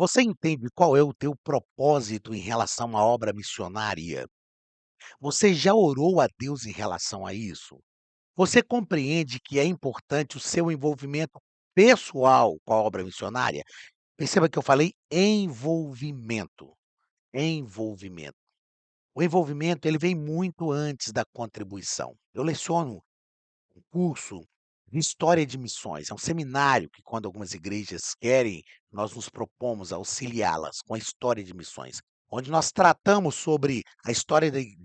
Você entende qual é o teu propósito em relação à obra missionária? Você já orou a Deus em relação a isso? Você compreende que é importante o seu envolvimento pessoal com a obra missionária? Perceba que eu falei envolvimento, envolvimento. O envolvimento ele vem muito antes da contribuição. Eu leciono um curso de história de missões, é um seminário que quando algumas igrejas querem, nós nos propomos a auxiliá-las com a história de missões, onde nós tratamos sobre a história de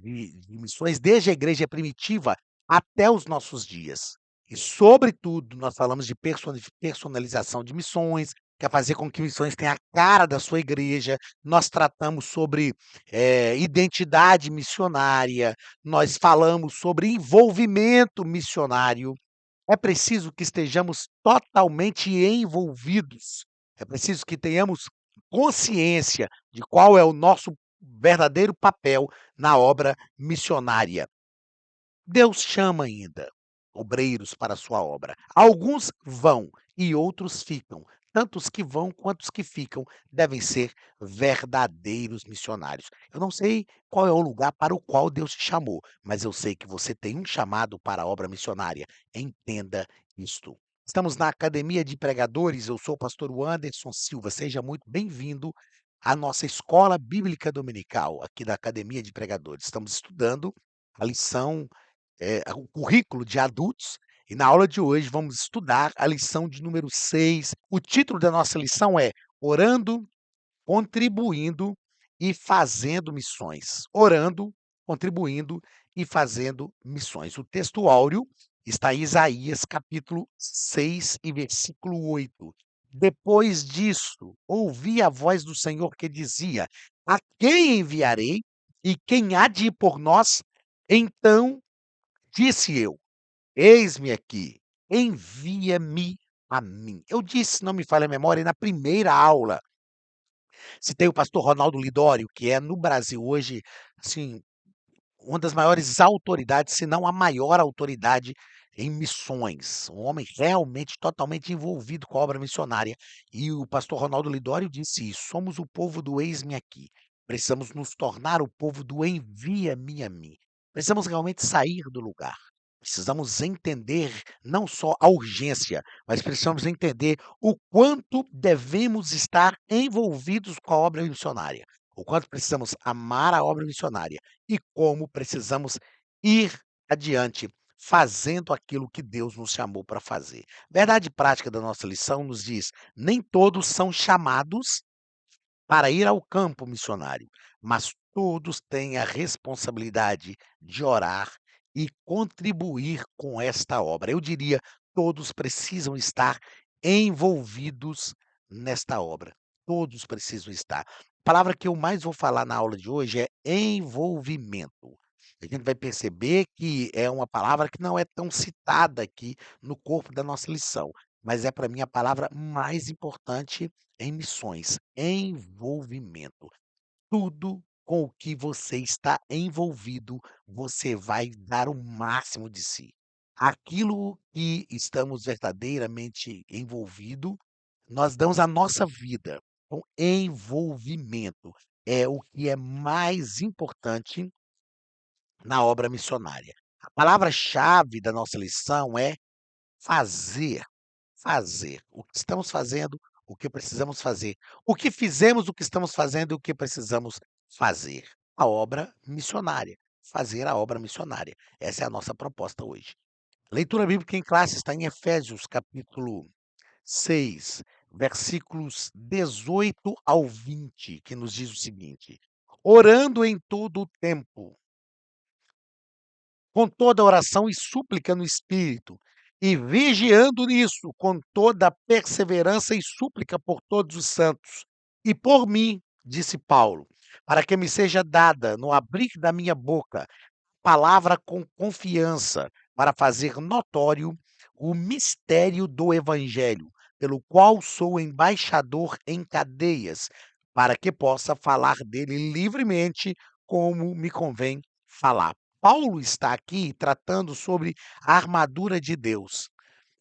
missões desde a igreja primitiva até os nossos dias. E sobretudo, nós falamos de personalização de missões, que é fazer com que missões tenham a cara da sua igreja. Nós tratamos sobre, identidade missionária, nós falamos sobre envolvimento missionário. É preciso que estejamos totalmente envolvidos. É preciso que tenhamos consciência de qual é o nosso verdadeiro papel na obra missionária. Deus chama ainda obreiros para a sua obra. Alguns vão e outros ficam. Tanto os que vão quanto os que ficam devem ser verdadeiros missionários. Eu não sei qual é o lugar para o qual Deus te chamou, mas eu sei que você tem um chamado para a obra missionária. Entenda isto. Estamos na Academia de Pregadores, eu sou o pastor Anderson Silva. Seja muito bem-vindo à nossa escola bíblica dominical aqui da Academia de Pregadores. Estamos estudando a lição o currículo de adultos, e na aula de hoje vamos estudar a lição de número 6. O título da nossa lição é Orando, Contribuindo e Fazendo Missões. Orando, contribuindo e fazendo missões. O texto áureo está em Isaías capítulo 6 e versículo 8. Depois disso, ouvi a voz do Senhor que dizia: A quem enviarei? E quem há de ir por nós? Então disse eu: Eis-me aqui, envia-me a mim. Eu disse, se não me falha a memória, na primeira aula, citei o pastor Ronaldo Lidório, que é no Brasil hoje, assim, uma das maiores autoridades, se não a maior autoridade em missões. Um homem realmente totalmente envolvido com a obra missionária. E o pastor Ronaldo Lidório disse isso: somos o povo do eis-me aqui. Precisamos nos tornar o povo do envia-me a mim. Precisamos realmente sair do lugar. Precisamos entender não só a urgência, mas precisamos entender o quanto devemos estar envolvidos com a obra missionária, o quanto precisamos amar a obra missionária e como precisamos ir adiante fazendo aquilo que Deus nos chamou para fazer. Verdade prática da nossa lição nos diz: nem todos são chamados para ir ao campo missionário, mas todos têm a responsabilidade de orar e contribuir com esta obra. Eu diria, todos precisam estar envolvidos nesta obra. Todos precisam estar. A palavra que eu mais vou falar na aula de hoje é envolvimento. A gente vai perceber que é uma palavra que não é tão citada aqui no corpo da nossa lição, mas é para mim a palavra mais importante em missões, envolvimento. Tudo com o que você está envolvido, você vai dar o máximo de si. Aquilo que estamos verdadeiramente envolvido, nós damos a nossa vida. Então, envolvimento é o que é mais importante na obra missionária. A palavra-chave da nossa lição é fazer. Fazer. O que estamos fazendo, o que precisamos fazer. O que fizemos, o que estamos fazendo e o que precisamos fazer. A obra missionária. Fazer a obra missionária. Essa é a nossa proposta hoje. Leitura bíblica em classe está em Efésios, capítulo 6, versículos 18 ao 20, que nos diz o seguinte: Orando em todo o tempo, com toda oração e súplica no Espírito, e vigiando nisso com toda perseverança e súplica por todos os santos, e por mim, disse Paulo, para que me seja dada, no abrir da minha boca, palavra com confiança, para fazer notório o mistério do Evangelho, pelo qual sou embaixador em cadeias, para que possa falar dele livremente, como me convém falar. Paulo está aqui tratando sobre a armadura de Deus.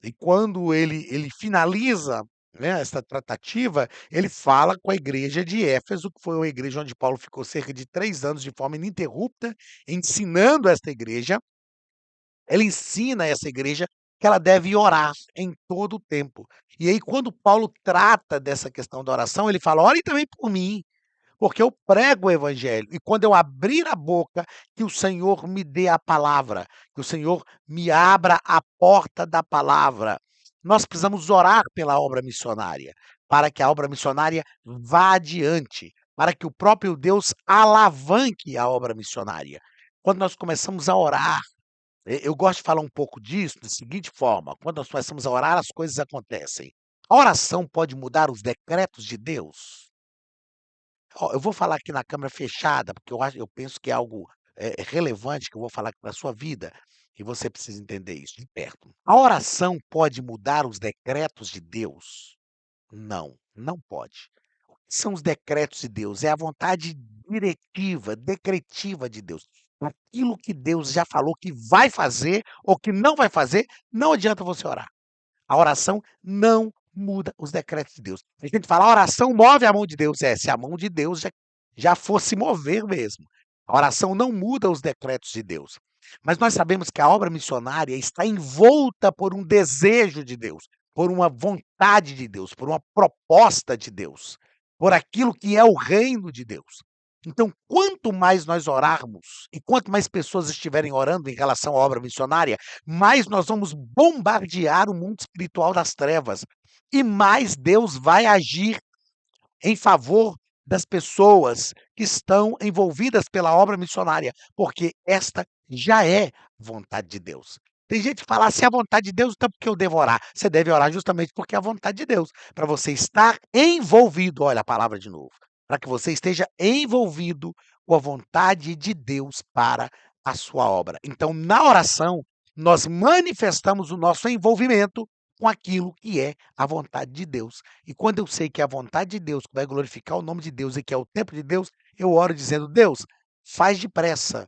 E quando ele finaliza né, essa tratativa, ele fala com a igreja de Éfeso, que foi uma igreja onde Paulo ficou cerca de 3 anos de forma ininterrupta, ensinando esta igreja. Ele ensina essa igreja que ela deve orar em todo o tempo. E aí, quando Paulo trata dessa questão da oração, ele fala: "Orem também por mim, porque eu prego o evangelho, e quando eu abrir a boca, que o Senhor me dê a palavra, que o Senhor me abra a porta da palavra". Nós precisamos orar pela obra missionária, para que a obra missionária vá adiante, para que o próprio Deus alavanque a obra missionária. Quando nós começamos a orar, eu gosto de falar um pouco disso da seguinte forma: quando nós começamos a orar, as coisas acontecem. A oração pode mudar os decretos de Deus? Ó, eu vou falar aqui na câmera fechada, porque eu penso que é algo, relevante que eu vou falar aqui pra sua vida, e você precisa entender isso de perto. A oração pode mudar os decretos de Deus? Não, não pode. O que são os decretos de Deus? É a vontade diretiva, decretiva de Deus. Aquilo que Deus já falou que vai fazer ou que não vai fazer, não adianta você orar. A oração não muda os decretos de Deus. A gente fala: "A oração move a mão de Deus", se a mão de Deus já fosse mover mesmo. A oração não muda os decretos de Deus. Mas nós sabemos que a obra missionária está envolta por um desejo de Deus, por uma vontade de Deus, por uma proposta de Deus, por aquilo que é o reino de Deus. Então, quanto mais nós orarmos e quanto mais pessoas estiverem orando em relação à obra missionária, mais nós vamos bombardear o mundo espiritual das trevas, e mais Deus vai agir em favor das pessoas que estão envolvidas pela obra missionária, porque esta já é vontade de Deus. Tem gente que fala: "Ah, se é a vontade de Deus, então por que eu devo orar?". Você deve orar justamente porque é a vontade de Deus, para você estar envolvido, olha a palavra de novo, para que você esteja envolvido com a vontade de Deus para a sua obra. Então, na oração, nós manifestamos o nosso envolvimento com aquilo que é a vontade de Deus. E quando eu sei que é a vontade de Deus, que vai glorificar o nome de Deus e que é o tempo de Deus, eu oro dizendo: "Deus, faz depressa,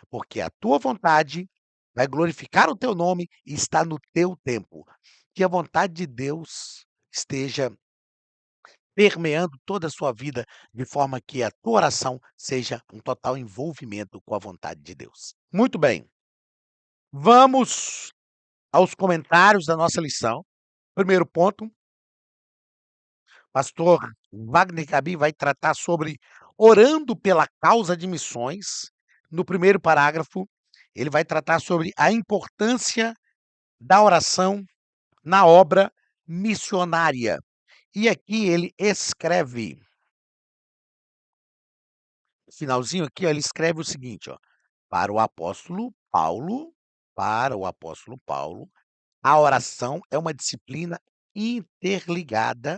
porque a tua vontade vai glorificar o teu nome e está no teu tempo". Que a vontade de Deus esteja permeando toda a sua vida, de forma que a tua oração seja um total envolvimento com a vontade de Deus. Muito bem, vamos aos comentários da nossa lição. Primeiro ponto, pastor Wagner Gabi vai tratar sobre orando pela causa de missões. No primeiro parágrafo, ele vai tratar sobre a importância da oração na obra missionária. E aqui ele escreve, no finalzinho aqui, ó, ele escreve o seguinte, ó: "Para o apóstolo Paulo, para o apóstolo Paulo, a oração é uma disciplina interligada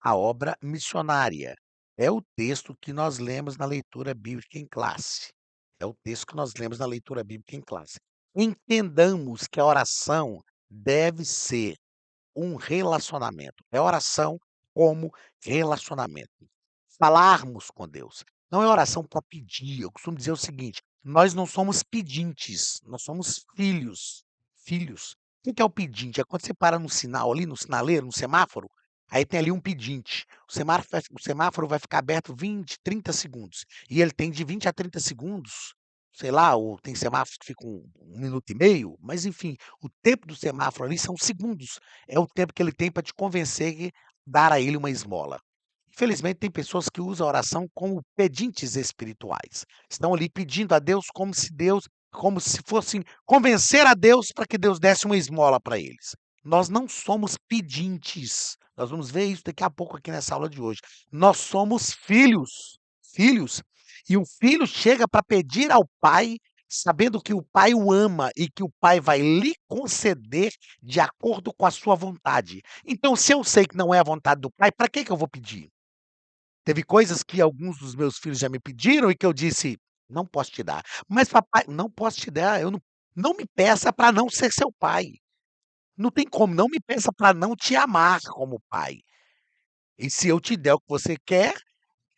a obra missionária". É o texto que nós lemos na leitura bíblica em classe. É o texto que nós lemos na leitura bíblica em classe. Entendamos que a oração deve ser um relacionamento. É oração como relacionamento. Falarmos com Deus. Não é oração para pedir. Eu costumo dizer o seguinte: nós não somos pedintes, nós somos filhos. Filhos. O que é o pedinte? É quando você para no sinal ali, no sinaleiro, no semáforo, aí tem ali um pedinte. O semáforo vai ficar aberto 20, 30 segundos. E ele tem de 20 a 30 segundos, sei lá, ou tem semáforos que ficam 1 minuto e meio, mas enfim, o tempo do semáforo ali são segundos. É o tempo que ele tem para te convencer que dar a ele uma esmola. Infelizmente, tem pessoas que usam a oração como pedintes espirituais. Estão ali pedindo a Deus como se fossem convencer a Deus para que Deus desse uma esmola para eles. Nós não somos pedintes. Nós vamos ver isso daqui a pouco aqui nessa aula de hoje. Nós somos filhos, filhos. E o filho chega para pedir ao pai, sabendo que o pai o ama e que o pai vai lhe conceder de acordo com a sua vontade. Então, se eu sei que não é a vontade do pai, para que eu vou pedir? Teve coisas que alguns dos meus filhos já me pediram e que eu disse: "Não posso te dar". "Mas papai", "Não posso te dar, eu não me peça para não ser seu pai. Não tem como, não me peça para não te amar como pai. E se eu te der o que você quer,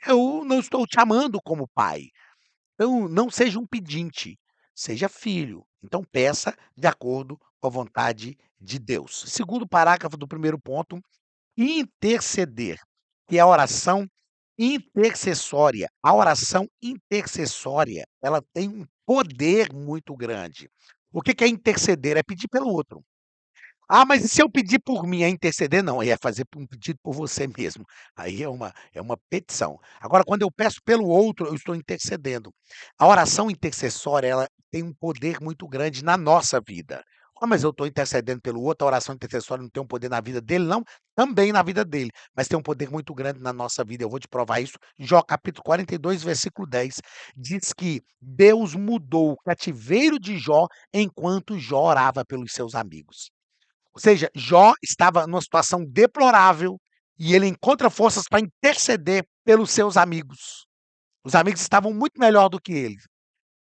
eu não estou te amando como pai". Então, não seja um pedinte, seja filho. Então peça de acordo com a vontade de Deus. Segundo parágrafo do primeiro ponto, interceder, que é a oração intercessória. A oração intercessória, ela tem um poder muito grande. O que que é interceder? É pedir pelo outro. Ah, mas e se eu pedir por mim, é interceder? Não, aí é fazer um pedido por você mesmo. Aí é uma petição. Agora, quando eu peço pelo outro, eu estou intercedendo. A oração intercessória, ela tem um poder muito grande na nossa vida. Ah, mas eu estou intercedendo pelo outro, a oração intercessória não tem um poder na vida dele, não? Também na vida dele, mas tem um poder muito grande na nossa vida. Eu vou te provar isso. Jó, capítulo 42, versículo 10, diz que Deus mudou o cativeiro de Jó enquanto Jó orava pelos seus amigos. Ou seja, Jó estava numa situação deplorável e ele encontra forças para interceder pelos seus amigos. Os amigos estavam muito melhor do que ele,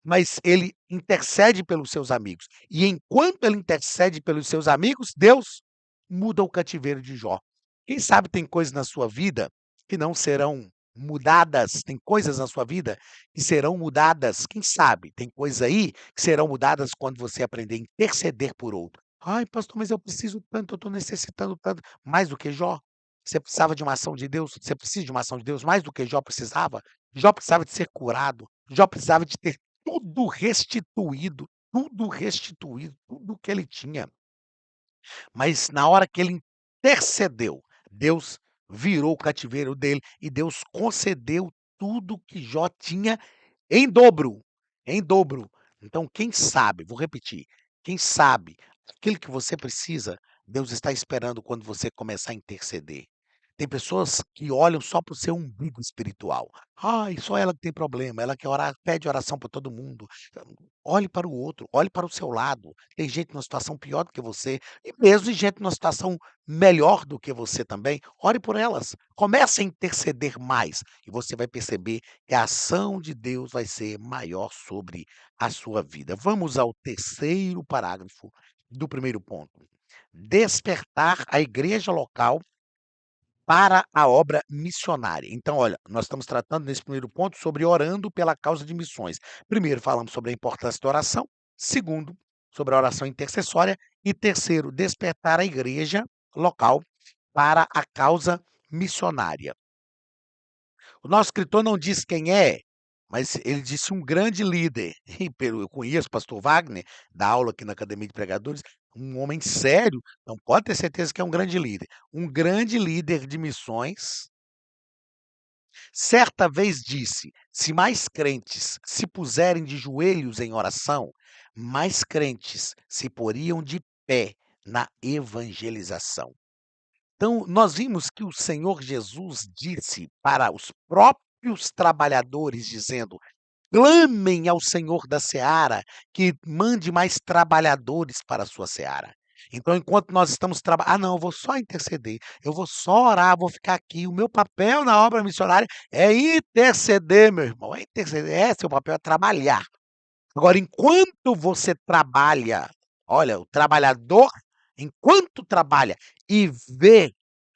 mas ele intercede pelos seus amigos. E enquanto ele intercede pelos seus amigos, Deus muda o cativeiro de Jó. Quem sabe tem coisas na sua vida que não serão mudadas, tem coisas na sua vida que serão mudadas. Quem sabe tem coisas aí que serão mudadas quando você aprender a interceder por outro. Ai, pastor, mas eu preciso tanto, eu estou necessitando tanto. Mais do que Jó? Você precisava de uma ação de Deus? Você precisa de uma ação de Deus mais do que Jó precisava? Jó precisava de ser curado. Jó precisava de ter tudo restituído, tudo que ele tinha. Mas na hora que ele intercedeu, Deus virou o cativeiro dele e Deus concedeu tudo que Jó tinha em dobro, em dobro. Então, quem sabe, vou repetir, quem sabe aquilo que você precisa, Deus está esperando quando você começar a interceder. Tem pessoas que olham só para o seu umbigo espiritual. Ai, só ela que tem problema, ela quer orar, pede oração para todo mundo. Olhe para o outro, olhe para o seu lado. Tem gente numa situação pior do que você, e mesmo gente numa situação melhor do que você também. Ore por elas. Comece a interceder mais e você vai perceber que a ação de Deus vai ser maior sobre a sua vida. Vamos ao terceiro parágrafo do primeiro ponto. Despertar a igreja local para a obra missionária. Então, olha, nós estamos tratando nesse primeiro ponto sobre orando pela causa de missões. Primeiro, falamos sobre a importância da oração. Segundo, sobre a oração intercessória. E terceiro, despertar a igreja local para a causa missionária. O nosso escritor não diz quem é, mas ele disse um grande líder. E eu conheço o pastor Wagner, dá aula aqui na Academia de Pregadores, um homem sério, então pode ter certeza que é um grande líder. Um grande líder de missões, certa vez disse: se mais crentes se puserem de joelhos em oração, mais crentes se poriam de pé na evangelização. Então, nós vimos que o Senhor Jesus disse para os próprios trabalhadores, dizendo: clamem ao Senhor da seara, que mande mais trabalhadores para a sua seara. Então, enquanto nós estamos trabalhando, não, eu vou só interceder, eu vou só orar, vou ficar aqui. O meu papel na obra missionária é interceder, meu irmão, é interceder. É, seu papel é trabalhar. Agora, enquanto você trabalha, olha, o trabalhador, enquanto trabalha e vê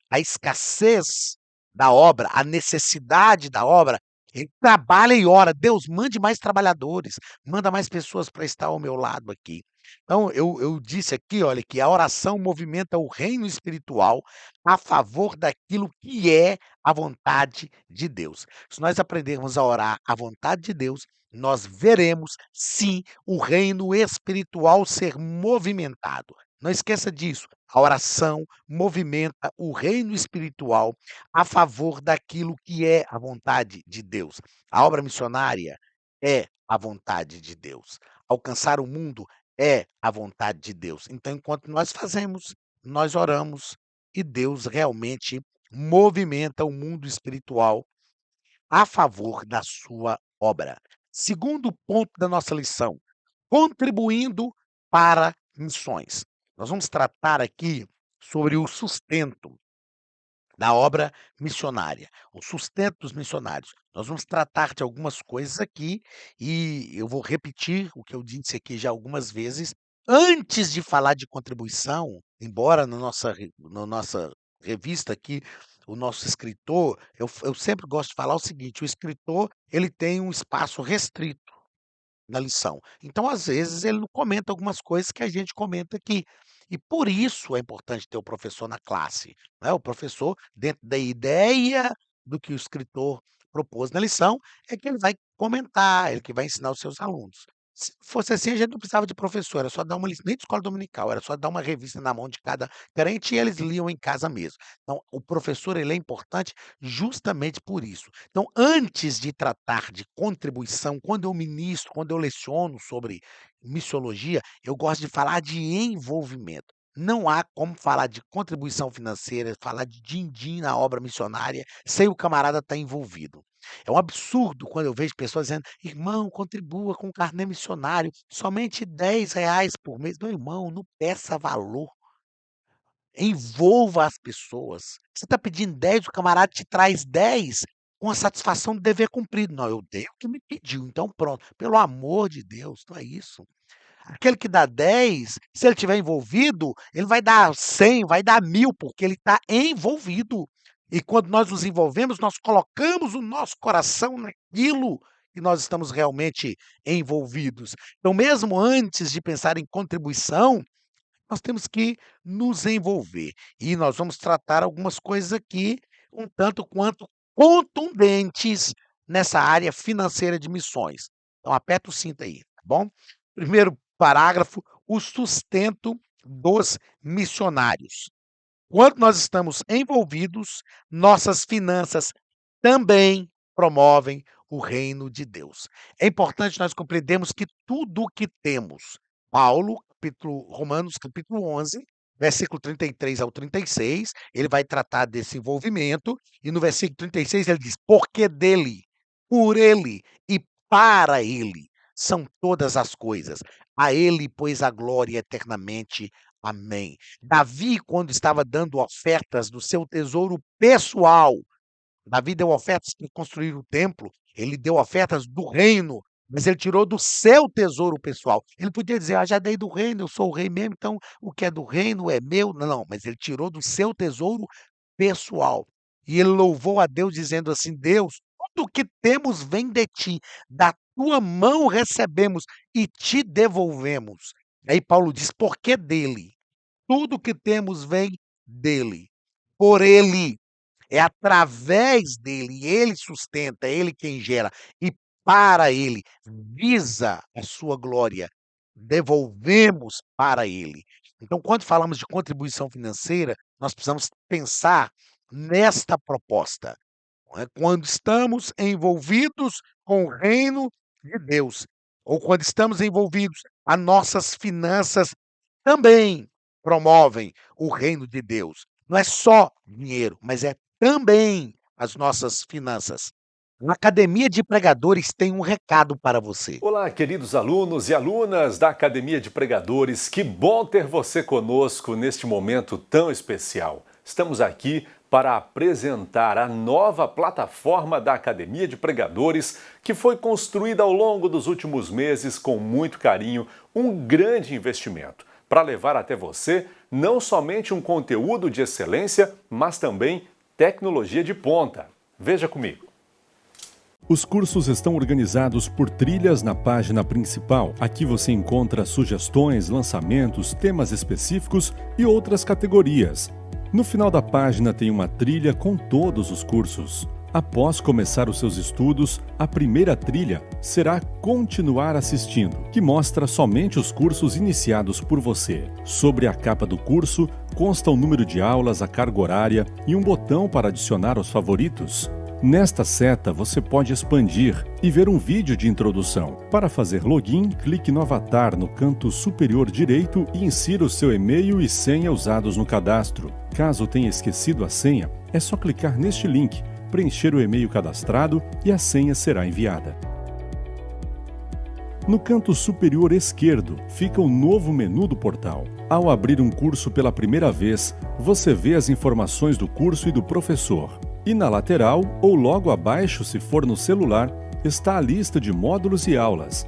a escassez da obra, a necessidade da obra, ele trabalha e ora: "Deus, mande mais trabalhadores, manda mais pessoas para estar ao meu lado aqui". Então eu disse aqui, olha, que a oração movimenta o reino espiritual a favor daquilo que é a vontade de Deus. Se nós aprendermos a orar a vontade de Deus, nós veremos sim o reino espiritual ser movimentado. Não esqueça disso, a oração movimenta o reino espiritual a favor daquilo que é a vontade de Deus. A obra missionária é a vontade de Deus. Alcançar o mundo é a vontade de Deus. Então, enquanto nós fazemos, nós oramos e Deus realmente movimenta o mundo espiritual a favor da sua obra. Segundo ponto da nossa lição, contribuindo para missões. Nós vamos tratar aqui sobre o sustento da obra missionária, o sustento dos missionários. Nós vamos tratar de algumas coisas aqui e eu vou repetir o que eu disse aqui já algumas vezes. Antes de falar de contribuição, embora na nossa revista aqui, o nosso escritor, eu sempre gosto de falar o seguinte: o escritor ele tem um espaço restrito. na lição. Então, às vezes, ele não comenta algumas coisas que a gente comenta aqui. E por isso é importante ter o professor na classe, né? O professor, dentro da ideia do que o escritor propôs na lição, é que ele vai comentar, ele que vai ensinar os seus alunos. Se fosse assim, a gente não precisava de professor, era só dar uma lição, nem de escola dominical, era só dar uma revista na mão de cada crente e eles liam em casa mesmo. Então, o professor ele é importante justamente por isso. Então, antes de tratar de contribuição, quando eu ministro, quando eu leciono sobre missiologia, eu gosto de falar de envolvimento. Não há como falar de contribuição financeira, falar de din-din na obra missionária, sem o camarada estar envolvido. É um absurdo quando eu vejo pessoas dizendo: "Irmão, contribua com o carnê missionário, somente R$ 10 por mês". Meu irmão, não peça valor, envolva as pessoas. Você está pedindo 10, o camarada te traz 10 com a satisfação do dever cumprido. "Não, eu dei o que me pediu, então pronto". Pelo amor de Deus, não é isso. Aquele que dá 10, se ele estiver envolvido, ele vai dar 100, vai dar 1000, porque ele está envolvido. E quando nós nos envolvemos, nós colocamos o nosso coração naquilo que nós estamos realmente envolvidos. Então, mesmo antes de pensar em contribuição, nós temos que nos envolver. E nós vamos tratar algumas coisas aqui, um tanto quanto contundentes nessa área financeira de missões. Então aperta o cinto aí, tá bom? Primeiro parágrafo, o sustento dos missionários. Quando nós estamos envolvidos, nossas finanças também promovem o reino de Deus. É importante nós compreendermos que tudo o que temos, Romanos capítulo 11, versículo 33 ao 36, ele vai tratar desse envolvimento, e no versículo 36 ele diz: "Porque dele, por ele e para ele são todas as coisas. A ele, pois, a glória eternamente. Amém". Davi, quando estava dando ofertas do seu tesouro pessoal, Davi deu ofertas para construir o templo, ele deu ofertas do reino, mas ele tirou do seu tesouro pessoal. Ele podia dizer: "Ah, já dei do reino, eu sou o rei mesmo, então o que é do reino é meu". Não, mas ele tirou do seu tesouro pessoal. E ele louvou a Deus dizendo assim: "Deus, tudo o que temos vem de ti, da tua mão recebemos e te devolvemos". Aí Paulo diz: "Porque dele, tudo o que temos vem dele, por ele, é através dele, ele sustenta, ele quem gera, e para ele, visa a sua glória, devolvemos para ele". Então, quando falamos de contribuição financeira, nós precisamos pensar nesta proposta, não é? Quando estamos envolvidos com o reino de Deus, ou quando estamos envolvidos, as nossas finanças também promovem o reino de Deus. Não é só dinheiro, mas é também as nossas finanças. A Academia de Pregadores tem um recado para você. Olá, queridos alunos e alunas da Academia de Pregadores, que bom ter você conosco neste momento tão especial. Estamos aqui para apresentar a nova plataforma da Academia de Pregadores, que foi construída ao longo dos últimos meses com muito carinho, um grande investimento, para levar até você não somente um conteúdo de excelência, mas também tecnologia de ponta. Veja comigo. Os cursos estão organizados por trilhas na página principal. Aqui você encontra sugestões, lançamentos, temas específicos e outras categorias. No final da página tem uma trilha com todos os cursos. Após começar os seus estudos, a primeira trilha será Continuar assistindo, que mostra somente os cursos iniciados por você. Sobre a capa do curso consta o número de aulas, a carga horária e um botão para adicionar aos favoritos. Nesta seta, você pode expandir e ver um vídeo de introdução. Para fazer login, clique no avatar no canto superior direito e insira o seu e-mail e senha usados no cadastro. Caso tenha esquecido a senha, é só clicar neste link, preencher o e-mail cadastrado e a senha será enviada. No canto superior esquerdo fica o novo menu do portal. Ao abrir um curso pela primeira vez, você vê as informações do curso e do professor. E na lateral, ou logo abaixo se for no celular, está a lista de módulos e aulas.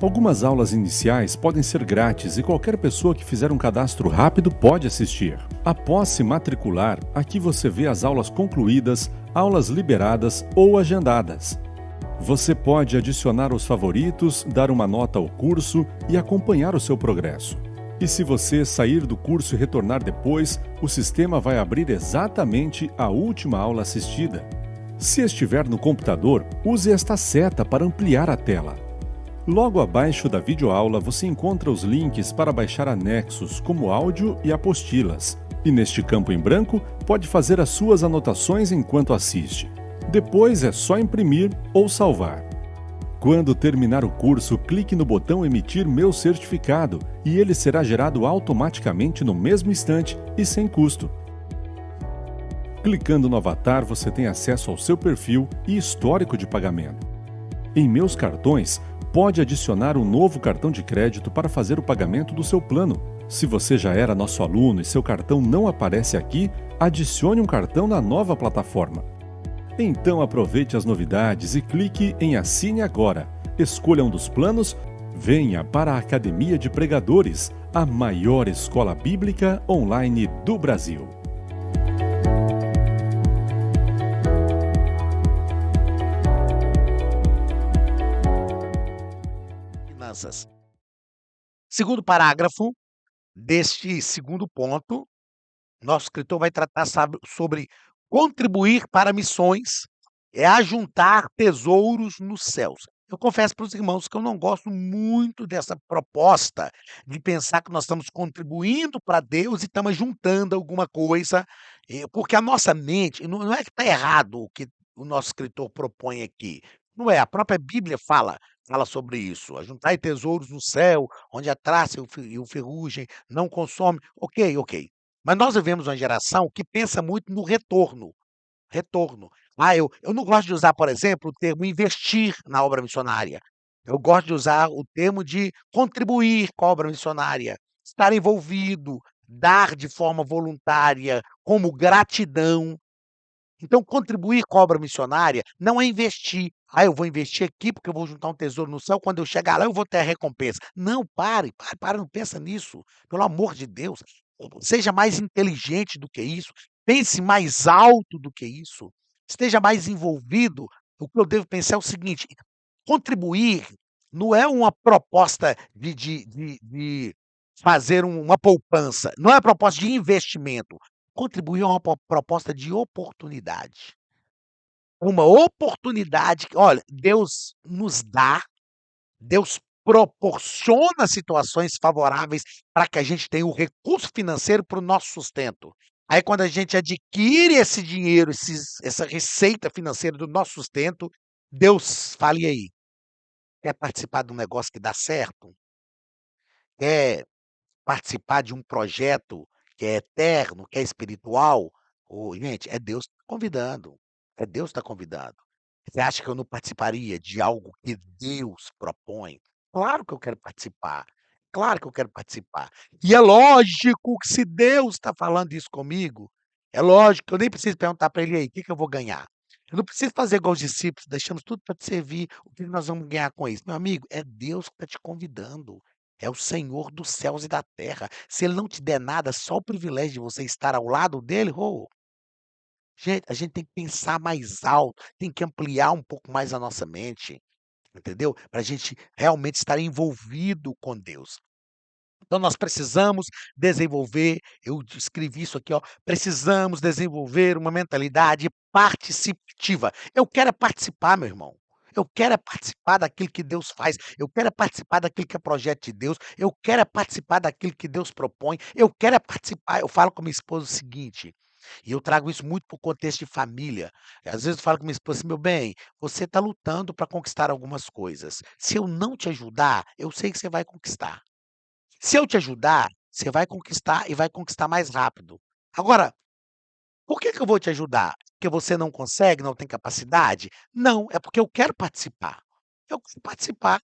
Algumas aulas iniciais podem ser grátis e qualquer pessoa que fizer um cadastro rápido pode assistir. Após se matricular, aqui você vê as aulas concluídas, aulas liberadas ou agendadas. Você pode adicionar os favoritos, dar uma nota ao curso e acompanhar o seu progresso. E se você sair do curso e retornar depois, o sistema vai abrir exatamente a última aula assistida. Se estiver no computador, use esta seta para ampliar a tela. Logo abaixo da videoaula você encontra os links para baixar anexos como áudio e apostilas. E neste campo em branco, pode fazer as suas anotações enquanto assiste. Depois é só imprimir ou salvar. Quando terminar o curso, clique no botão Emitir meu certificado e ele será gerado automaticamente no mesmo instante e sem custo. Clicando no avatar, você tem acesso ao seu perfil e histórico de pagamento. Em Meus Cartões, pode adicionar um novo cartão de crédito para fazer o pagamento do seu plano. Se você já era nosso aluno e seu cartão não aparece aqui, adicione um cartão na nova plataforma. Então aproveite as novidades e clique em Assine Agora. Escolha um dos planos, venha para a Academia de Pregadores, a maior escola bíblica online do Brasil. Finanças. Segundo parágrafo deste segundo ponto, nosso escritor vai tratar sobre contribuir para missões, é ajuntar tesouros nos céus. Eu confesso para os irmãos que eu não gosto muito dessa proposta de pensar que nós estamos contribuindo para Deus e estamos juntando alguma coisa, porque a nossa mente, não é que está errado o que o nosso escritor propõe aqui, não é, a própria Bíblia fala sobre isso, ajuntar tesouros no céu, onde a traça e o ferrugem não consome, ok, ok. Mas nós vivemos uma geração que pensa muito no retorno. Retorno. Eu não gosto de usar, por exemplo, o termo investir na obra missionária. Eu gosto de usar o termo de contribuir com a obra missionária, estar envolvido, dar de forma voluntária, como gratidão. Então, contribuir com a obra missionária não é investir. Eu vou investir aqui porque eu vou juntar um tesouro no céu, quando eu chegar lá eu vou ter a recompensa. Não, pare, não pensa nisso. Pelo amor de Deus, seja mais inteligente do que isso, pense mais alto do que isso, esteja mais envolvido. O que eu devo pensar é o seguinte: contribuir não é uma proposta de fazer uma poupança, não é uma proposta de investimento. Contribuir é uma proposta de oportunidade. Uma oportunidade que, olha, Deus nos dá, Deus proporciona situações favoráveis para que a gente tenha o recurso financeiro para o nosso sustento. Aí quando a gente adquire esse dinheiro, essa receita financeira do nosso sustento, Deus fala: "E aí, quer participar de um negócio que dá certo? Quer participar de um projeto que é eterno, que é espiritual?" Gente, é Deus que tá convidando, é Deus que está convidando. Você acha que eu não participaria de algo que Deus propõe? Claro que eu quero participar, claro que eu quero participar. E é lógico que se Deus está falando isso comigo, é lógico que eu nem preciso perguntar para ele: "E aí, o que que eu vou ganhar?" Eu não preciso fazer igual os discípulos: "Deixamos tudo para te servir, o que nós vamos ganhar com isso?" Meu amigo, é Deus que está te convidando, é o Senhor dos céus e da terra. Se ele não te der nada, só o privilégio de você estar ao lado dele, gente, a gente tem que pensar mais alto, tem que ampliar um pouco mais a nossa mente, entendeu? Para a gente realmente estar envolvido com Deus. Então nós precisamos desenvolver, eu escrevi isso aqui, ó, precisamos desenvolver uma mentalidade participativa. Eu quero é participar, meu irmão. Eu quero é participar daquilo que Deus faz, eu quero é participar daquilo que é projeto de Deus, eu quero é participar daquilo que Deus propõe, eu quero é participar. Eu falo com minha esposa o seguinte, e eu trago isso muito para o contexto de família. Às vezes eu falo com minha esposa assim: "Meu bem, você está lutando para conquistar algumas coisas. Se eu não te ajudar, eu sei que você vai conquistar. Se eu te ajudar, você vai conquistar e vai conquistar mais rápido. Agora, por que que eu vou te ajudar? Porque você não consegue, não tem capacidade? Não, é porque eu quero participar. Eu quero participar.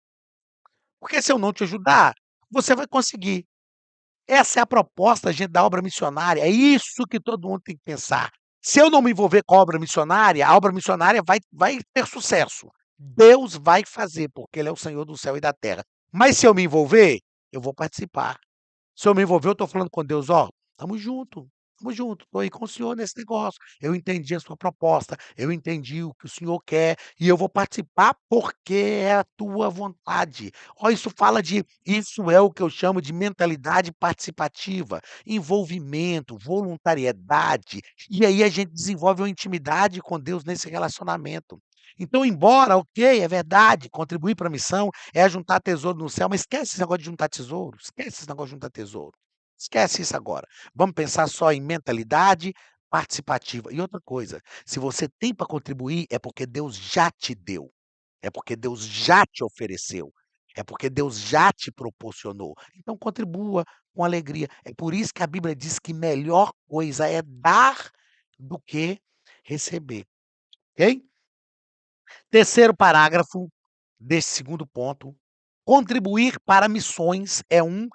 Porque se eu não te ajudar, você vai conseguir. Essa é a proposta, gente, da obra missionária. É isso que todo mundo tem que pensar. Se eu não me envolver com a obra missionária vai ter sucesso. Deus vai fazer, porque Ele é o Senhor do céu e da terra. Mas se eu me envolver, eu vou participar. Se eu me envolver, eu estou falando com Deus: "Ó, estamos junto. Tamo junto, tô aí com o senhor nesse negócio. Eu entendi a sua proposta, eu entendi o que o senhor quer e eu vou participar porque é a tua vontade. Ó, isso é o que eu chamo de mentalidade participativa, envolvimento, voluntariedade, e aí a gente desenvolve uma intimidade com Deus nesse relacionamento. Então, embora, ok, é verdade, contribuir para a missão é juntar tesouro no céu, mas esquece esse negócio de juntar tesouro, esquece esse negócio de juntar tesouro. Esquece isso agora. Vamos pensar só em mentalidade participativa. E outra coisa, se você tem para contribuir, é porque Deus já te deu, é porque Deus já te ofereceu, é porque Deus já te proporcionou. Então contribua com alegria. É por isso que a Bíblia diz que melhor coisa é dar do que receber, ok? Terceiro parágrafo desse segundo ponto, contribuir para missões é um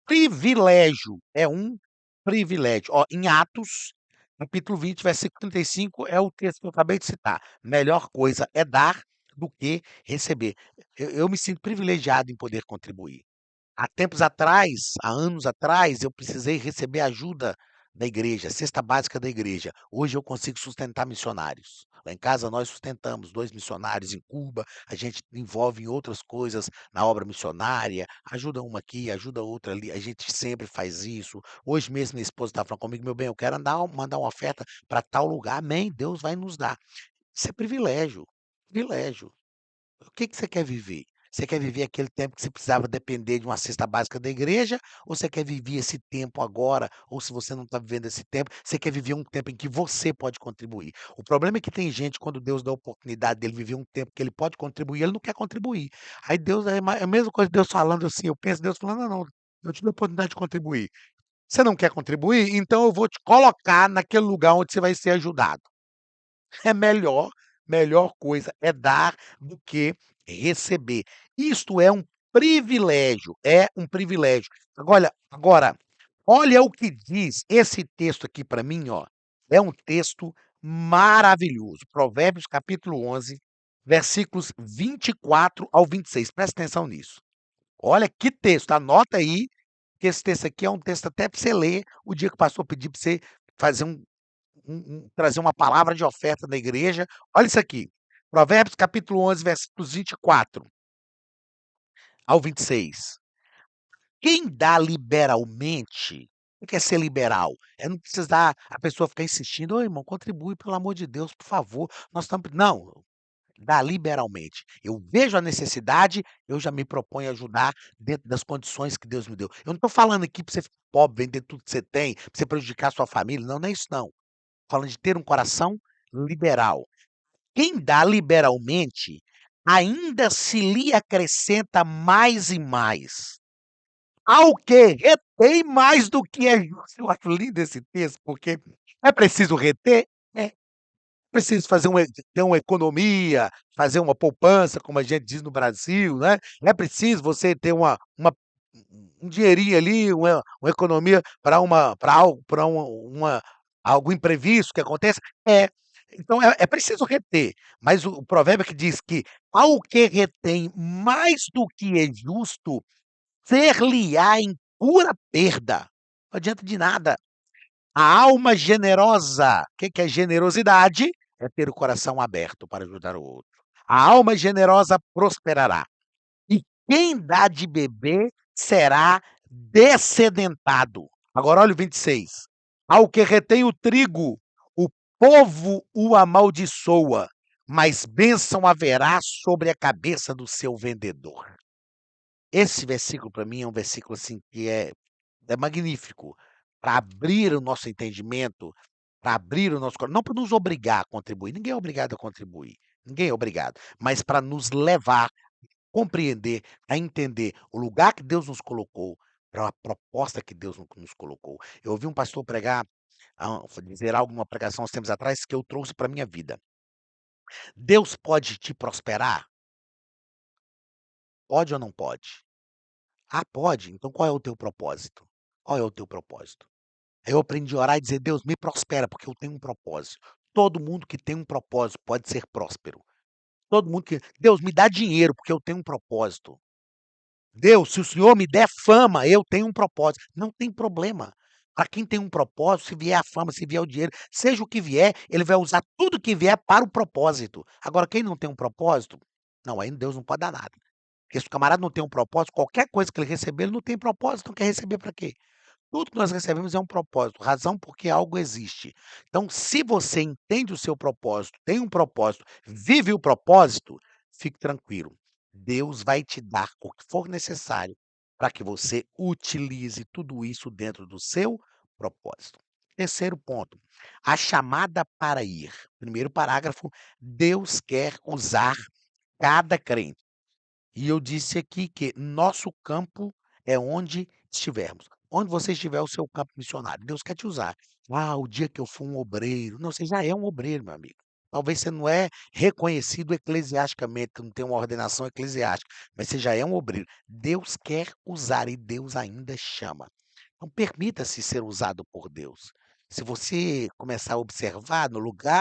privilégio, é um privilégio. Ó, em Atos, capítulo 20, versículo 35, é o texto que eu acabei de citar. Melhor coisa é dar do que receber. Eu me sinto privilegiado em poder contribuir. Há tempos atrás, há anos atrás, eu precisei receber ajuda da igreja, cesta básica da igreja. Hoje eu consigo sustentar missionários. Lá em casa nós sustentamos 2 missionários em Cuba, a gente envolve em outras coisas na obra missionária, ajuda uma aqui, ajuda outra ali, a gente sempre faz isso. Hoje mesmo minha esposa estava falando comigo: "Meu bem, eu quero mandar uma oferta para tal lugar", amém, Deus vai nos dar. Isso é privilégio, privilégio. O que que você quer viver? Você quer viver aquele tempo que você precisava depender de uma cesta básica da igreja, ou você quer viver esse tempo agora, ou se você não está vivendo esse tempo, você quer viver um tempo em que você pode contribuir? O problema é que tem gente, quando Deus dá a oportunidade dele viver um tempo que ele pode contribuir, ele não quer contribuir. Aí Deus é a mesma coisa Deus falando assim, eu penso Deus falando: "Não, não, eu te dou a oportunidade de contribuir. Você não quer contribuir? Então eu vou te colocar naquele lugar onde você vai ser ajudado". É melhor coisa é dar do que receber. Isto é um privilégio. Agora, olha o que diz esse texto aqui para mim, ó, é um texto maravilhoso. Provérbios capítulo 11, versículos 24 ao 26. Presta atenção nisso. Olha que texto, anota aí, que esse texto aqui é um texto até para você ler o dia que o pastor pedir para você fazer trazer uma palavra de oferta da igreja. Olha isso aqui, Provérbios capítulo 11, versículos 24 ao 26. Quem dá liberalmente, o que é ser liberal? É não precisar a pessoa ficar insistindo: "Ô irmão, contribui pelo amor de Deus, por favor, nós estamos", não, dá liberalmente. Eu vejo a necessidade, eu já me proponho a ajudar dentro das condições que Deus me deu. Eu não estou falando aqui para você ficar pobre, vender tudo que você tem, pra você prejudicar a sua família, não, não é isso não. Falando de ter um coração liberal. Quem dá liberalmente, ainda se lhe acrescenta mais e mais. Ao que retém mais do que é justo. Eu acho lindo esse texto, porque é preciso reter? É. Preciso fazer ter uma economia, fazer uma poupança, como a gente diz no Brasil, né. É preciso você ter um dinheirinho ali, uma economia para algo para uma algo imprevisto que aconteça? É. Então é preciso reter, mas o provérbio que diz que: "Ao que retém mais do que é justo, ser-lhe-á em pura perda". Não adianta de nada. A alma generosa, o que que é generosidade? É ter o coração aberto para ajudar o outro. A alma generosa prosperará. E quem dá de beber será dessedentado. Agora olha o 26. Ao que retém o trigo, o povo o amaldiçoa, mas bênção haverá sobre a cabeça do seu vendedor. Esse versículo para mim é um versículo assim que é magnífico, para abrir o nosso entendimento, para abrir o nosso cora não para nos obrigar a contribuir, ninguém é obrigado a contribuir, ninguém é obrigado, mas para nos levar, compreender, a entender o lugar que Deus nos colocou, para a proposta que Deus nos colocou. Eu ouvi um pastor pregar, dizer algo numa pregação uns tempos atrás que eu trouxe para minha vida. Deus pode te prosperar? Pode ou não pode? Ah, pode? Então qual é o teu propósito? Qual é o teu propósito? Eu aprendi a orar e dizer: "Deus, me prospera, porque eu tenho um propósito". Todo mundo que tem um propósito pode ser próspero. Todo mundo que Deus, me dá dinheiro, porque eu tenho um propósito. Deus, se o Senhor me der fama, eu tenho um propósito. Não tem problema. Para quem tem um propósito, se vier a fama, se vier o dinheiro, seja o que vier, ele vai usar tudo que vier para o propósito. Agora, quem não tem um propósito, não, aí Deus não pode dar nada. Porque se o camarada não tem um propósito, qualquer coisa que ele receber, ele não tem propósito, então quer receber para quê? Tudo que nós recebemos é um propósito, razão porque algo existe. Então, se você entende o seu propósito, tem um propósito, vive o propósito, fique tranquilo. Deus vai te dar o que for necessário para que você utilize tudo isso dentro do seu propósito. Terceiro ponto, a chamada para ir. Primeiro parágrafo, Deus quer usar cada crente. E eu disse aqui que nosso campo é onde estivermos. Onde você estiver, o seu campo missionário. Deus quer te usar. Ah, o dia que eu for um obreiro. Não, você já é um obreiro, meu amigo. Talvez você não é reconhecido eclesiasticamente, não tem uma ordenação eclesiástica, mas você já é um obreiro. Deus quer usar e Deus ainda chama. Então permita-se ser usado por Deus. Se você começar a observar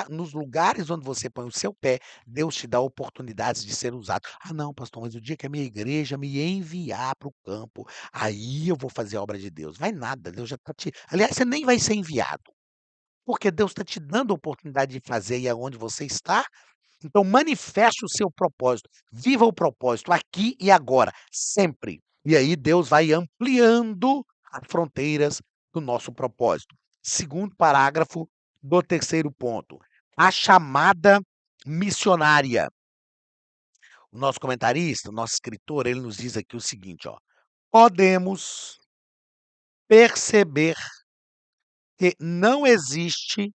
nos lugares onde você põe o seu pé, Deus te dá oportunidades de ser usado. "Ah não pastor, mas o dia que a minha igreja me enviar para o campo, aí eu vou fazer a obra de Deus". Vai nada, Deus já está te aliás, você nem vai ser enviado, porque Deus está te dando a oportunidade de fazer e aonde você está, então manifeste o seu propósito, viva o propósito aqui e agora, sempre. E aí Deus vai ampliando as fronteiras do nosso propósito. Segundo parágrafo do terceiro ponto, a chamada missionária. O nosso comentarista, o nosso escritor, ele nos diz aqui o seguinte, ó: podemos perceber que não existe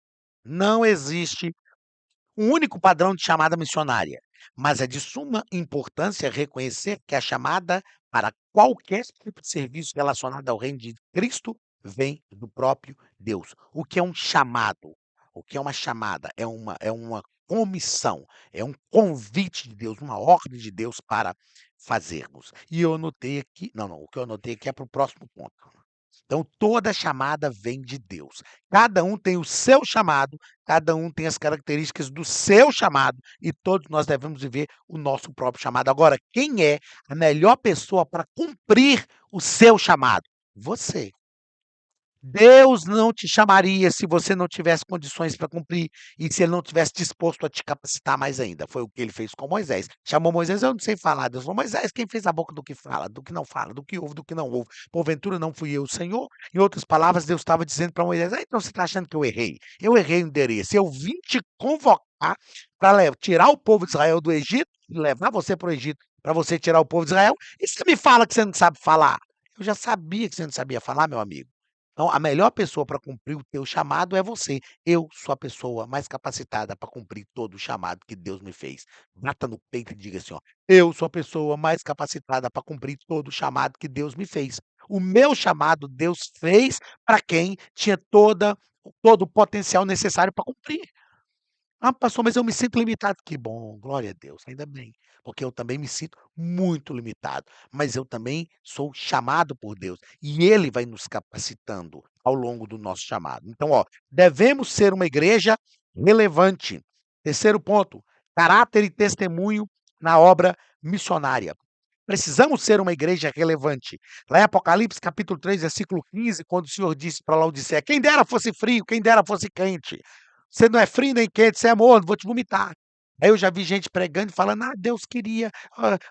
um único padrão de chamada missionária, mas é de suma importância reconhecer que a chamada para qualquer tipo de serviço relacionado ao reino de Cristo vem do próprio Deus. O que é um chamado? O que é uma chamada? É uma comissão, é um convite de Deus, uma ordem de Deus para fazermos. E eu anotei aqui, não, o que eu anotei aqui é para o próximo ponto. Então, toda chamada vem de Deus. Cada um tem o seu chamado, cada um tem as características do seu chamado, e todos nós devemos viver o nosso próprio chamado. Agora, quem é a melhor pessoa para cumprir o seu chamado? Você. Deus não te chamaria se você não tivesse condições para cumprir e se ele não tivesse disposto a te capacitar mais ainda. Foi o que ele fez com Moisés. Chamou Moisés, eu não sei falar. Deus falou, Moisés, quem fez a boca do que fala, do que não fala, do que ouve, do que não ouve? Porventura não fui eu, o Senhor? Em outras palavras, Deus estava dizendo para Moisés, ah, então você está achando que eu errei? Eu errei o endereço. Eu vim te convocar para tirar o povo de Israel do Egito e levar você para o Egito, para você tirar o povo de Israel. E você me fala que você não sabe falar? Eu já sabia que você não sabia falar, meu amigo. Então, a melhor pessoa para cumprir o teu chamado é você. Eu sou a pessoa mais capacitada para cumprir todo o chamado que Deus me fez. Bata no peito e diga assim, ó: "Eu sou a pessoa mais capacitada para cumprir todo o chamado que Deus me fez". O meu chamado Deus fez para quem tinha todo o potencial necessário para cumprir. Ah, pastor, mas eu me sinto limitado. Que bom, glória a Deus, ainda bem, porque eu também me sinto muito limitado, mas eu também sou chamado por Deus e Ele vai nos capacitando ao longo do nosso chamado. Então, ó, devemos ser uma igreja relevante. Terceiro ponto, caráter e testemunho na obra missionária. Precisamos ser uma igreja relevante. Lá em Apocalipse, capítulo 3, versículo 15, quando o Senhor disse para Laodiceia: quem dera fosse frio, quem dera fosse quente. Você não é frio nem quente, você é morno, vou te vomitar. Aí eu já vi gente pregando e falando: "Ah, Deus queria,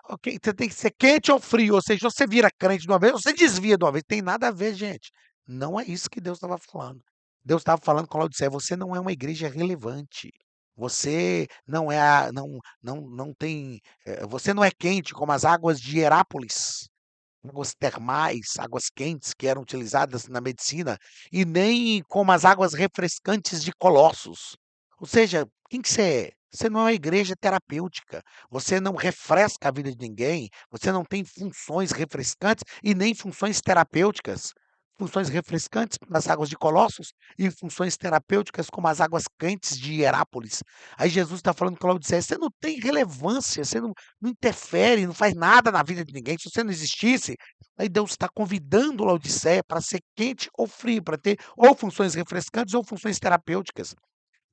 ok, você tem que ser quente ou frio", ou seja, você vira crente de uma vez ou você desvia de uma vez. Tem nada a ver, gente. Não é isso que Deus estava falando. Deus estava falando com Laodiceia: "Você não é uma igreja relevante. Você não é a não tem, você não é quente como as águas de Herápolis". Águas termais, águas quentes que eram utilizadas na medicina, e nem como as águas refrescantes de Colossos. Ou seja, quem que você é? Você não é uma igreja terapêutica, você não refresca a vida de ninguém, você não tem funções refrescantes e nem funções terapêuticas. Funções refrescantes nas águas de Colossos e funções terapêuticas como as águas quentes de Hierápolis. Aí Jesus está falando com Laodiceia: "Você não tem relevância, você não interfere, não faz nada na vida de ninguém. Se você não existisse, aí Deus está convidando Laodiceia para ser quente ou frio, para ter ou funções refrescantes ou funções terapêuticas.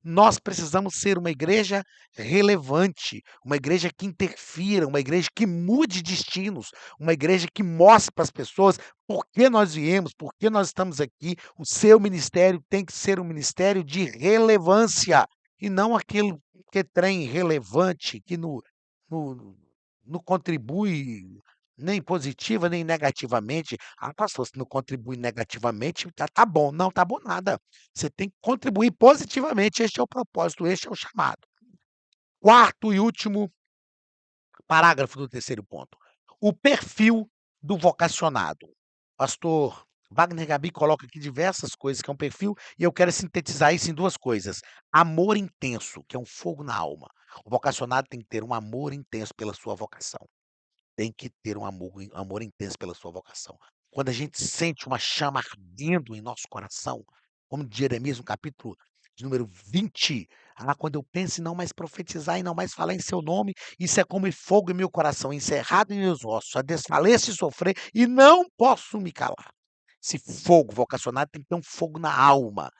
Nós precisamos ser uma igreja relevante, uma igreja que interfira, uma igreja que mude destinos, uma igreja que mostre para as pessoas por que nós viemos, por que nós estamos aqui. O seu ministério tem que ser um ministério de relevância e não aquilo que é trem irrelevante que no não contribui nem positiva nem negativamente. "Ah, pastor, se não contribui negativamente, tá bom". Não tá bom nada. Você tem que contribuir positivamente, este é o propósito, este é o chamado. Quarto e último parágrafo do terceiro ponto, o perfil do vocacionado. Pastor Wagner Gabi coloca aqui diversas coisas que é um perfil, e eu quero sintetizar isso em 2 coisas: amor intenso, que é um fogo na alma. O vocacionado tem que ter um amor intenso pela sua vocação. Tem que ter um amor intenso pela sua vocação. Quando a gente sente uma chama ardendo em nosso coração, como de Jeremias no capítulo de número 20, quando eu penso em não mais profetizar e não mais falar em seu nome, isso é como fogo em meu coração, encerrado em meus ossos, a desfaleço e sofrer, e não posso me calar. Esse fogo vocacionado tem que ter um fogo na alma.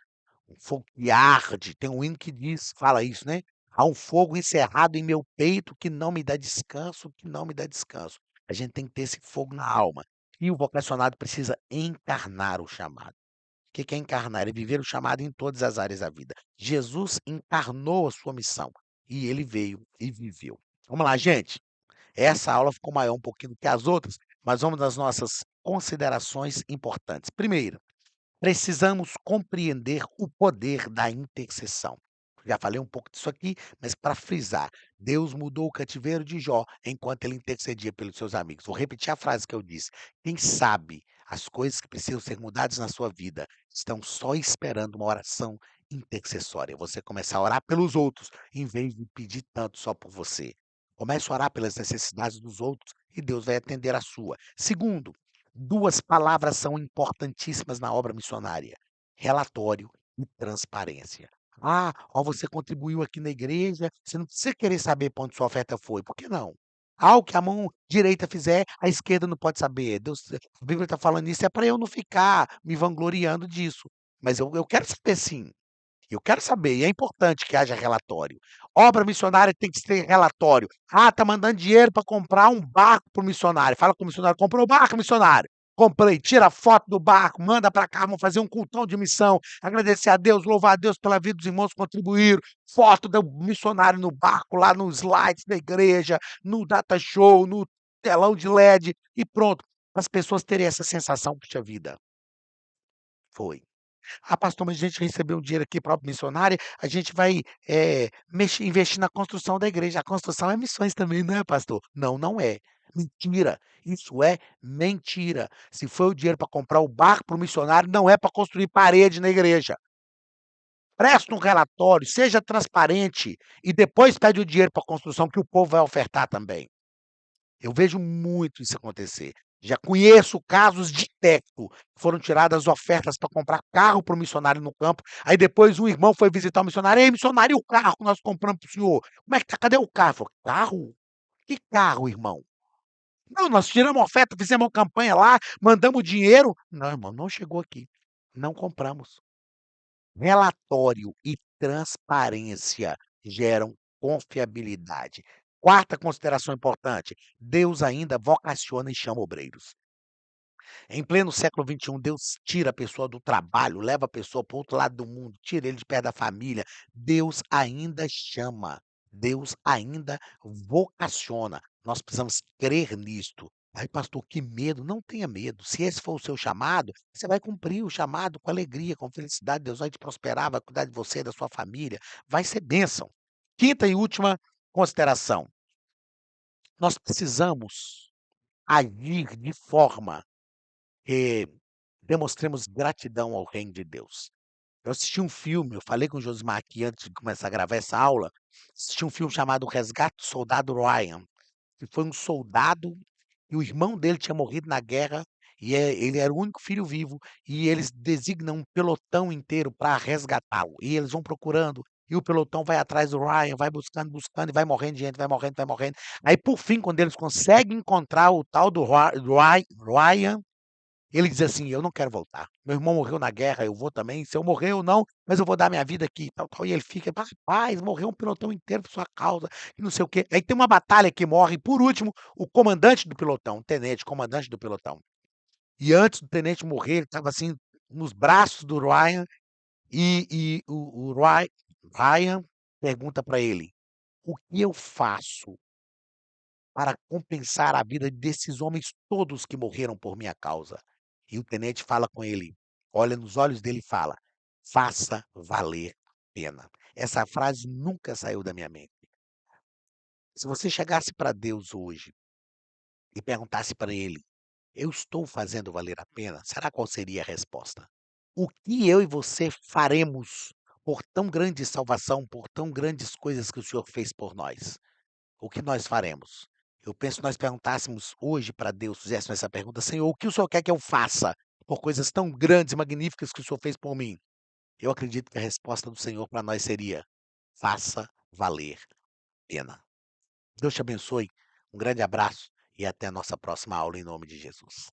Um fogo que arde, tem um hino que diz fala isso, né: "Há um fogo encerrado em meu peito que não me dá descanso, que não me dá descanso". A gente tem que ter esse fogo na alma. E o vocacionado precisa encarnar o chamado. O que que é encarnar? É viver o chamado em todas as áreas da vida. Jesus encarnou a sua missão, e ele veio e viveu. Vamos lá, gente, essa aula ficou maior um pouquinho do que as outras, mas vamos às nossas considerações importantes. Primeiro, precisamos compreender o poder da intercessão. Já falei um pouco disso aqui, mas para frisar, Deus mudou o cativeiro de Jó enquanto ele intercedia pelos seus amigos. Vou repetir a frase que eu disse. Quem sabe as coisas que precisam ser mudadas na sua vida estão só esperando uma oração intercessória. Você começar a orar pelos outros, em vez de pedir tanto só por você. Comece a orar pelas necessidades dos outros e Deus vai atender a sua. Segundo, 2 palavras são importantíssimas na obra missionária: relatório e transparência. "Ah, ó, você contribuiu aqui na igreja, você não precisa querer saber pra onde sua oferta foi", por que não? O que a mão direita fizer, a esquerda não pode saber. Deus a Bíblia está falando isso é para eu não ficar me vangloriando disso, mas eu quero saber sim. Eu quero saber, e é importante que haja relatório. Obra missionária tem que ter relatório. Tá mandando dinheiro para comprar um barco para o missionário. Fala com o missionário: "Comprou o barco, missionário?". "Comprei". Tira foto do barco, manda para cá, vamos fazer um cultão de missão, agradecer a Deus, louvar a Deus pela vida dos irmãos que contribuíram. Foto do missionário no barco, lá nos slides da igreja, no data show, no telão de LED e pronto. Para as pessoas terem essa sensação: "Puxa vida, foi". Pastor, mas a gente recebeu um dinheiro aqui para obra missionária, a gente vai, investir na construção da igreja. A construção é missões também, não é, pastor? Não, não é. Mentira, isso é mentira. Se foi o dinheiro para comprar o barco para o missionário, não é para construir parede na igreja. Presta um relatório, seja transparente e depois pede o dinheiro para a construção que o povo vai ofertar também. Eu vejo muito isso acontecer. Já conheço casos de teto, foram tiradas ofertas para comprar carro para o missionário no campo, aí depois um irmão foi visitar o missionário: "Ei, missionário, e o carro que nós compramos para o senhor? Como é que tá? Cadê o carro?" Falou: "Carro? Que carro, irmão?" "Não, nós tiramos oferta, fizemos uma campanha lá, mandamos dinheiro". "Não, irmão, não chegou aqui, não compramos". Relatório e transparência geram confiabilidade. Quarta consideração importante: Deus ainda vocaciona e chama obreiros. Em pleno século XXI, Deus tira a pessoa do trabalho, leva a pessoa para o outro lado do mundo, tira ele de perto da família. Deus ainda chama, Deus ainda vocaciona. Nós precisamos crer nisto. Ai, pastor, que medo. Não tenha medo. Se esse for o seu chamado, você vai cumprir o chamado com alegria, com felicidade. Deus vai te prosperar, vai cuidar de você, da sua família. Vai ser bênção. Quinta e última consideração. Nós precisamos agir de forma que demonstremos gratidão ao reino de Deus. Eu assisti um filme, eu falei com o Josimar aqui antes de começar a gravar essa aula, assisti um filme chamado O Resgate do Soldado Ryan, que foi um soldado e o irmão dele tinha morrido na guerra e ele era o único filho vivo e eles designam um pelotão inteiro para resgatá-lo. E eles vão procurando e o pelotão vai atrás do Ryan, vai buscando, buscando e vai morrendo de gente, vai morrendo, vai morrendo. Aí por fim, quando eles conseguem encontrar o tal do Ryan, Ele diz assim: "Eu não quero voltar. Meu irmão morreu na guerra, eu vou também. Se eu morrer ou não, mas eu vou dar minha vida aqui, tal, tal". E ele fica: "Rapaz, morreu um pelotão inteiro por sua causa e não sei o quê". Aí tem uma batalha que morre, por último, o comandante do pelotão, o tenente, comandante do pelotão. E antes do tenente morrer, ele estava, assim, nos braços do Ryan e o Ryan pergunta para ele: "O que eu faço para compensar a vida desses homens todos que morreram por minha causa?". E o tenente fala com ele, olha nos olhos dele e fala: "Faça valer a pena". Essa frase nunca saiu da minha mente. Se você chegasse para Deus hoje e perguntasse para ele: "Eu estou fazendo valer a pena?", será qual seria a resposta? O que eu e você faremos por tão grande salvação, por tão grandes coisas que o Senhor fez por nós? O que nós faremos? Eu penso que nós perguntássemos hoje para Deus, fizéssemos essa pergunta: "Senhor, o que o Senhor quer que eu faça por coisas tão grandes e magníficas que o Senhor fez por mim?". Eu acredito que a resposta do Senhor para nós seria: "Faça valer a pena". Deus te abençoe, um grande abraço e até a nossa próxima aula em nome de Jesus.